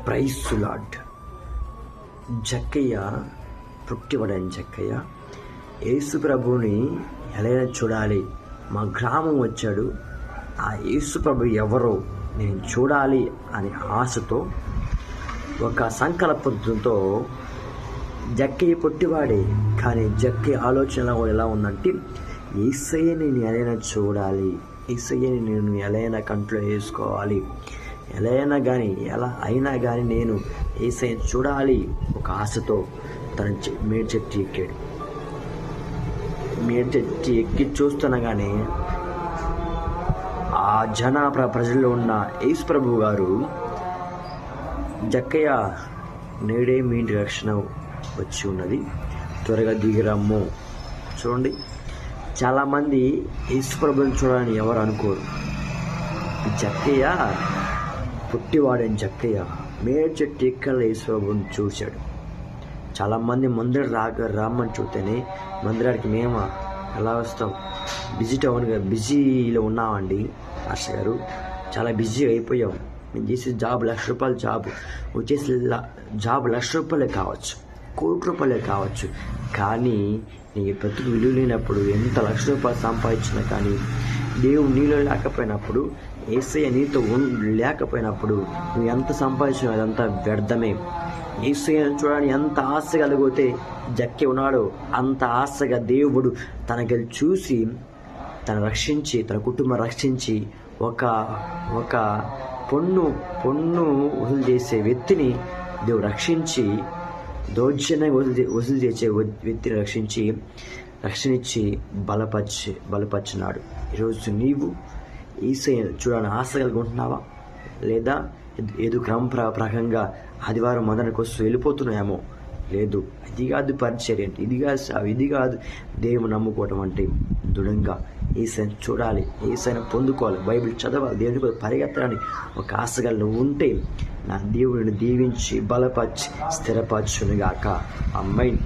Praise lord. జక్కయ్య పుట్టివాడని జక్కయ్య యేసు ప్రభువుని ఎలా చూడాలి, మా గ్రామం వచ్చాడు, ఆ యేసు ప్రభు ఎవరో నేను చూడాలి అనే ఆశతో ఒక సంకల్పంతో జక్కయ్య పొట్టివాడే, కానీ జక్కయ్య ఆలోచన ఎలా ఉందంటే యేసయ్యని నేను ఎలా చూడాలి, యేసయ్యని నేను ఎలా కంట్లో వేసుకోవాలి, ఎలా అయినా కానీ నేను యేసయ్యని చూడాలి ఒక ఆశతో తన మేడి చెట్టు ఎక్కాడు. మేడి చెట్టు ఎక్కి చూస్తుండగానే ఆ ప్రజల్లో ఉన్న యేసు ప్రభు గారు, జక్కయ్య నేడే మీ ఇంటి రక్షణ వచ్చి ఉన్నది, త్వరగా దిగిరమ్ము. చూడండి, చాలామంది యేసు ప్రభుని చూడాలని ఎవరు అనుకోరు. జక్కయ్య పుట్టివాడని జక్కయ్య మేడి చెట్టు ఎక్కల యేసు ప్రభుని చూశాడు. చాలామంది మందిరం రామ్మని చూస్తేనే మందిరానికి మేము ఎలా వస్తాం, బిజీలో ఉన్నామండి మాస్టర్ గారు, చాలా బిజీ అయిపోయాం, మేము చేసే జాబ్ ₹1,00,000 జాబ్, వచ్చేసి జాబ్ ₹1,00,000 కావచ్చు, ₹1,00,00,000 కావచ్చు, కానీ నీ బ్రతుకు విలువ లేనప్పుడు ఎంత ₹1,00,000 సంపాదించినా కానీ దేవుడు నీలో లేకపోయినప్పుడు, యేసయ్య నీతో లేకపోయినప్పుడు నువ్వు ఎంత సంపాదించినా అదంతా వ్యర్థమే. యేసయ్యను చూడాలని ఎంత ఆశ కలిగితే జక్కయ్య ఉన్నాడో అంత ఆశగా దేవుడు తనకి చూసి తన కుటుంబం రక్షించి ఒక పొన్ను వసూలు చేసే వ్యక్తిని దేవుడు రక్షించి, దౌర్జన్యంగా వసూలు చేసే వ్యక్తిని రక్షణించి బలపరిచినాడు. ఈరోజు నీవు యేసయ్యను చూడాలని ఆశ కలిగి ఉంటున్నావా, లేదా ఏదో ప్రకంగా ఆదివారం మందిరానికి వస్తూ వెళ్ళిపోతున్నాయేమో? లేదు, ఇది కాదు పరిచర్య అంటే, ఇది కాదు దేవుని నమ్ముకోవటం అంటే. దృఢంగా యేసయ్యను చూడాలి, యేసయ్యను పొందుకోవాలి, బైబిల్ చదవాలి, దేవుని కోసం పరిగెత్తడానికి ఒక ఆశగా నువ్వు ఉంటే నా దేవుడిని దీవించి బలపరిచి స్థిరపరచునుగాక. ఆమేన్.